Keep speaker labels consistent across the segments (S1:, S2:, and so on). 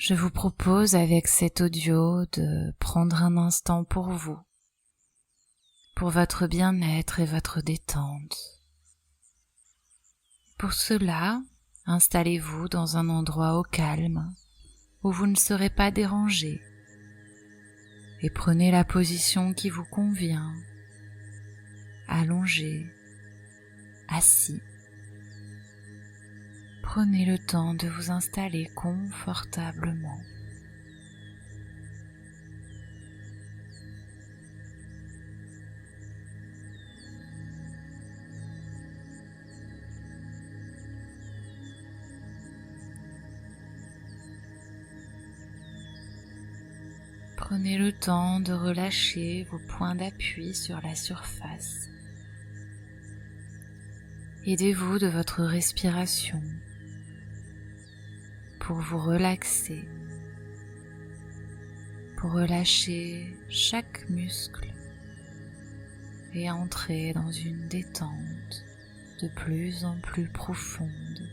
S1: Je vous propose avec cet audio de prendre un instant pour vous, pour votre bien-être et votre détente. Pour cela, installez-vous dans un endroit au calme où vous ne serez pas dérangé et prenez la position qui vous convient, allongé, assis. Prenez le temps de vous installer confortablement. Prenez le temps de relâcher vos points d'appui sur la surface. Aidez-vous de votre respiration pour vous relaxer, pour relâcher chaque muscle et entrer dans une détente de plus en plus profonde.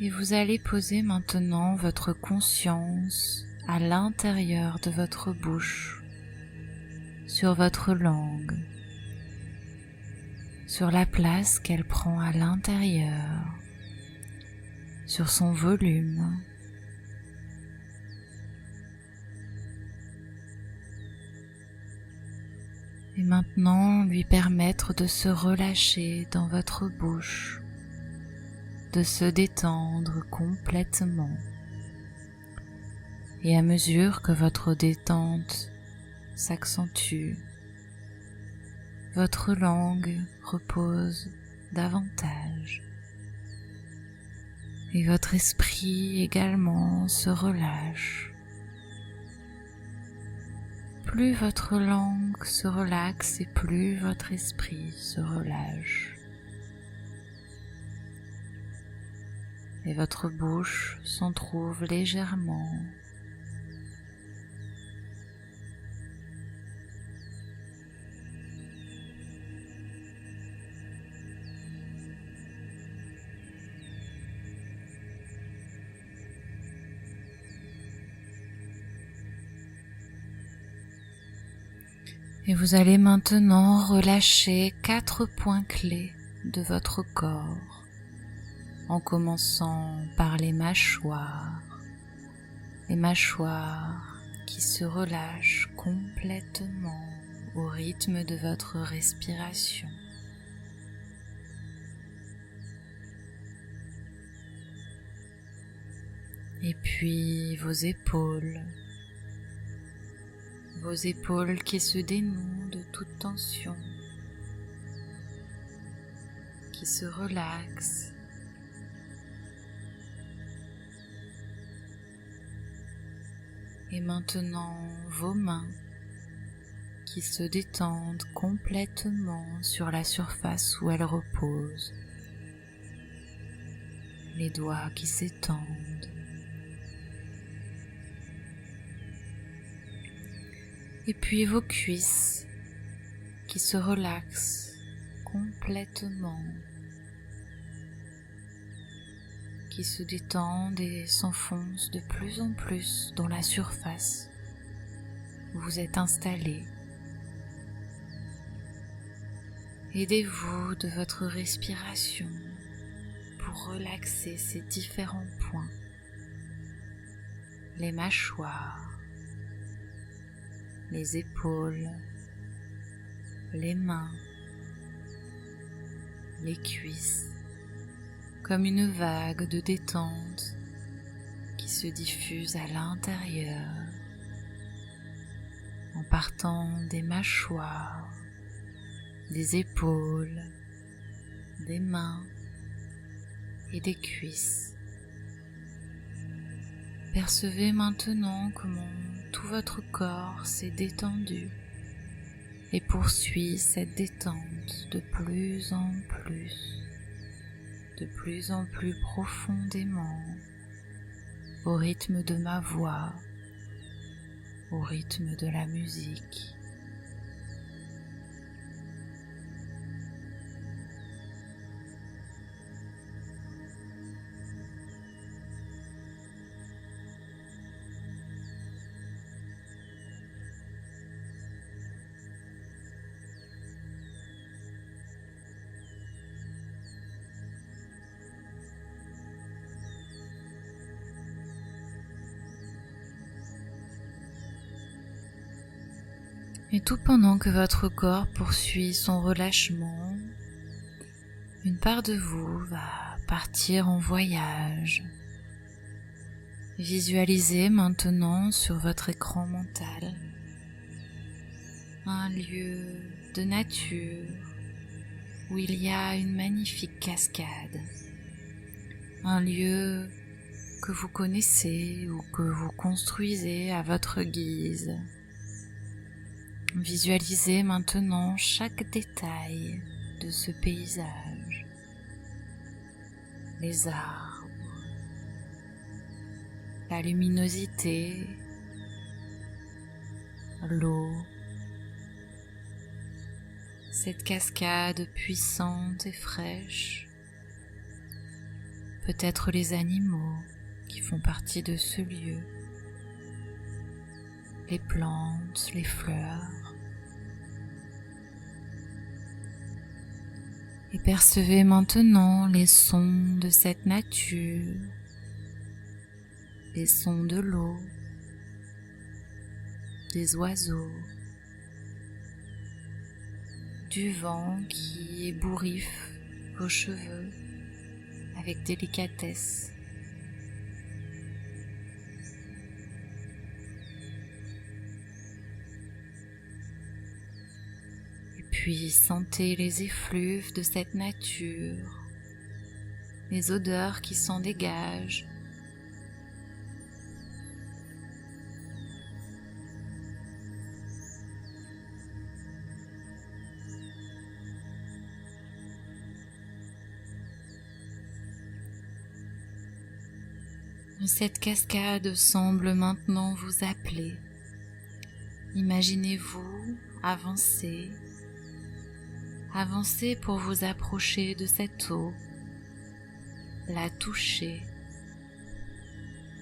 S1: Et vous allez poser maintenant votre conscience à l'intérieur de votre bouche, sur votre langue, sur la place qu'elle prend à l'intérieur, sur son volume. Et maintenant, lui permettre de se relâcher dans votre bouche, de se détendre complètement. Et à mesure que votre détente s'accentue, votre langue repose davantage et votre esprit également se relâche. Plus votre langue se relaxe et plus votre esprit se relâche. Et votre bouche s'entr'ouvre légèrement. Et vous allez maintenant relâcher 4 points clés de votre corps, en commençant par les mâchoires qui se relâchent complètement au rythme de votre respiration. Et puis vos épaules qui se dénouent de toute tension, qui se relaxent. Et maintenant vos mains qui se détendent complètement sur la surface où elles reposent, les doigts qui s'étendent. Et puis vos cuisses qui se relaxent complètement, qui se détendent et s'enfoncent de plus en plus dans la surface où vous êtes installé. Aidez-vous de votre respiration pour relaxer ces différents points, les mâchoires, les épaules, les mains, les cuisses, comme une vague de détente qui se diffuse à l'intérieur, en partant des mâchoires, des épaules, des mains et des cuisses. Percevez maintenant comment tout votre corps s'est détendu et poursuit cette détente de plus en plus profondément, au rythme de ma voix, au rythme de la musique. Et tout pendant que votre corps poursuit son relâchement, une part de vous va partir en voyage. Visualisez maintenant sur votre écran mental un lieu de nature où il y a une magnifique cascade, un lieu que vous connaissez ou que vous construisez à votre guise. Visualisez maintenant chaque détail de ce paysage, les arbres, la luminosité, l'eau, cette cascade puissante et fraîche, peut-être les animaux qui font partie de ce lieu, les plantes, les fleurs. Et percevez maintenant les sons de cette nature, les sons de l'eau, des oiseaux, du vent qui ébouriffe vos cheveux avec délicatesse. Et puis sentez les effluves de cette nature, les odeurs qui s'en dégagent. Cette cascade semble maintenant vous appeler. Imaginez-vous avancer pour vous approcher de cette eau, la toucher,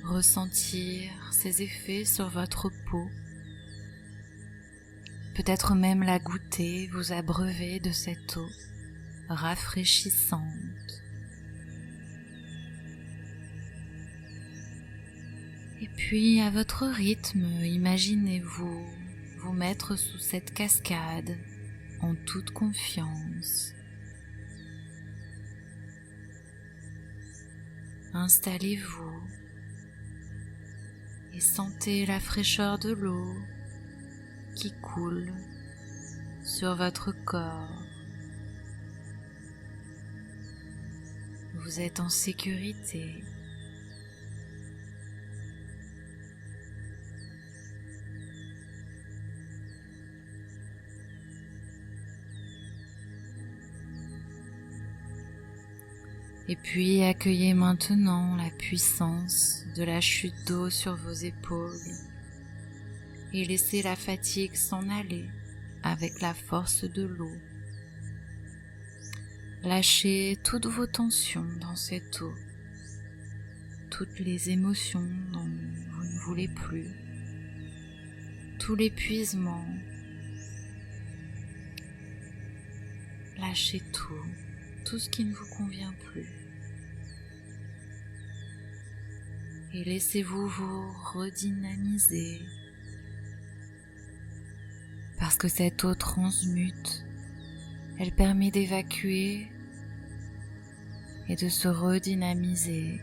S1: ressentir ses effets sur votre peau, peut-être même la goûter, vous abreuver de cette eau rafraîchissante. Et puis, à votre rythme, imaginez-vous vous mettre sous cette cascade en toute confiance. Installez-vous et sentez la fraîcheur de l'eau qui coule sur votre corps. Vous êtes en sécurité. Et puis accueillez maintenant la puissance de la chute d'eau sur vos épaules et laissez la fatigue s'en aller avec la force de l'eau. Lâchez toutes vos tensions dans cette eau, toutes les émotions dont vous ne voulez plus, tout l'épuisement. Lâchez tout ce qui ne vous convient plus. Et laissez-vous vous redynamiser parce que cette eau transmute, elle permet d'évacuer et de se redynamiser.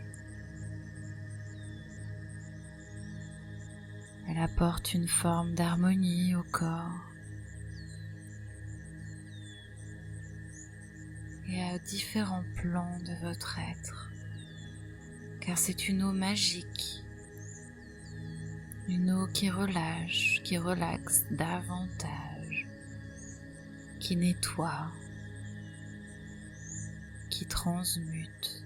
S1: Elle apporte une forme d'harmonie au corps et à différents plans de votre être. Car c'est une eau magique, une eau qui relâche, qui relaxe davantage, qui nettoie, qui transmute.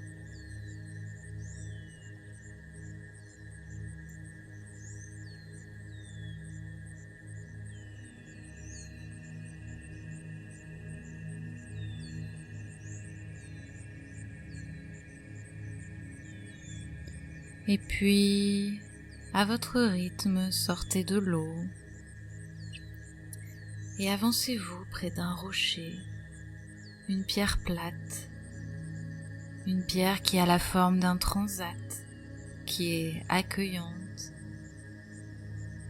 S1: Et puis, à votre rythme, sortez de l'eau et avancez-vous près d'un rocher, une pierre plate, une pierre qui a la forme d'un transat, qui est accueillante,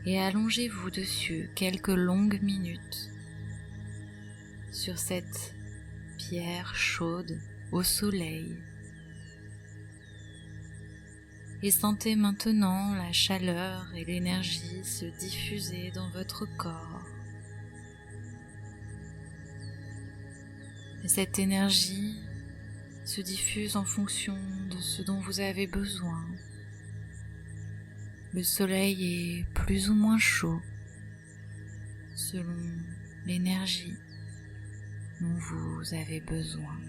S1: et allongez-vous dessus quelques longues minutes sur cette pierre chaude au soleil. Et sentez maintenant la chaleur et l'énergie se diffuser dans votre corps. Et cette énergie se diffuse en fonction de ce dont vous avez besoin. Le soleil est plus ou moins chaud selon l'énergie dont vous avez besoin.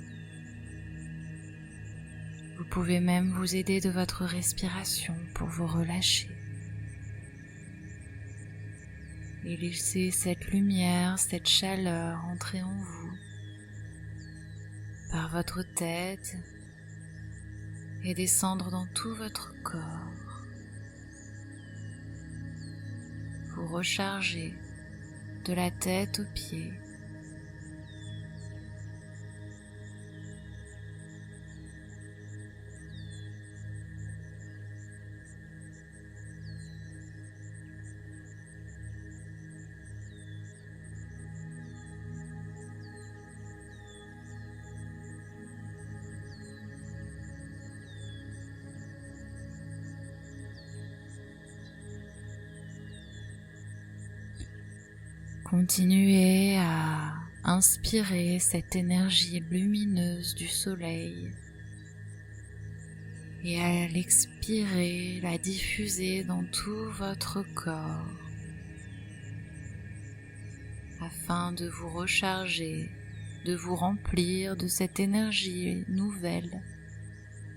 S1: Vous pouvez même vous aider de votre respiration pour vous relâcher et laisser cette lumière, cette chaleur entrer en vous par votre tête et descendre dans tout votre corps. Vous rechargez de la tête aux pieds. Continuez à inspirer cette énergie lumineuse du soleil et à l'expirer, la diffuser dans tout votre corps afin de vous recharger, de vous remplir de cette énergie nouvelle,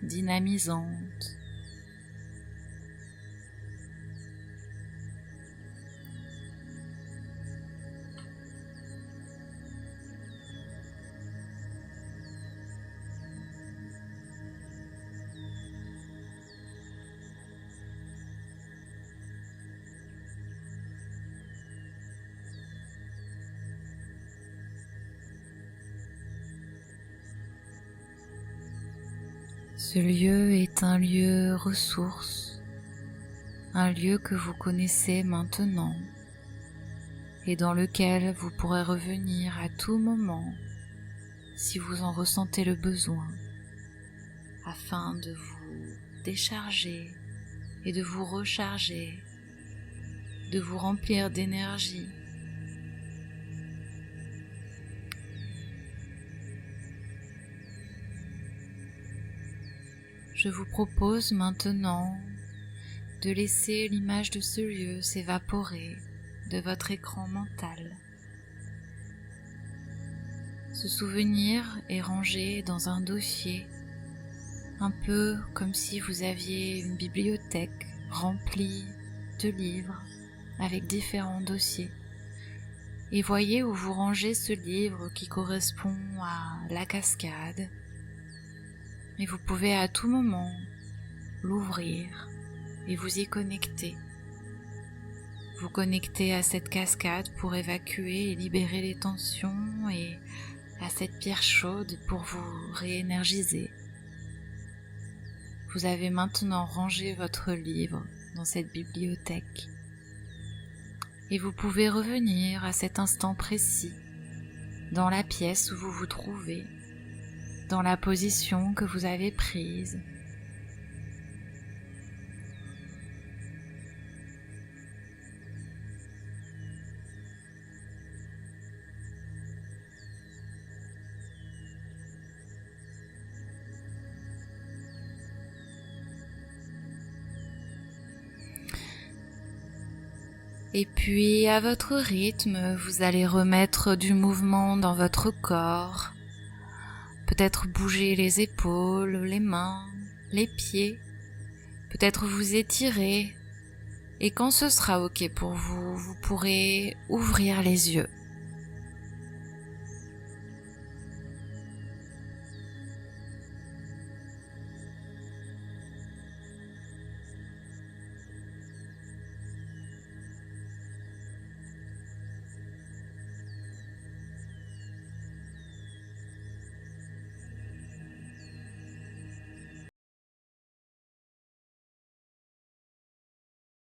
S1: dynamisante. Ce lieu est un lieu ressource, un lieu que vous connaissez maintenant et dans lequel vous pourrez revenir à tout moment si vous en ressentez le besoin, afin de vous décharger et de vous recharger, de vous remplir d'énergie. Je vous propose maintenant de laisser l'image de ce lieu s'évaporer de votre écran mental. Ce souvenir est rangé dans un dossier, un peu comme si vous aviez une bibliothèque remplie de livres avec différents dossiers. Et voyez où vous rangez ce livre qui correspond à la cascade. Et vous pouvez à tout moment l'ouvrir et vous y connecter. Vous connecter à cette cascade pour évacuer et libérer les tensions et à cette pierre chaude pour vous réénergiser. Vous avez maintenant rangé votre livre dans cette bibliothèque et vous pouvez revenir à cet instant précis dans la pièce où vous vous trouvez, dans la position que vous avez prise. Et puis, à votre rythme, vous allez remettre du mouvement dans votre corps. Peut-être bouger les épaules, les mains, les pieds. Peut-être vous étirer. Et quand ce sera OK pour vous, vous pourrez ouvrir les yeux.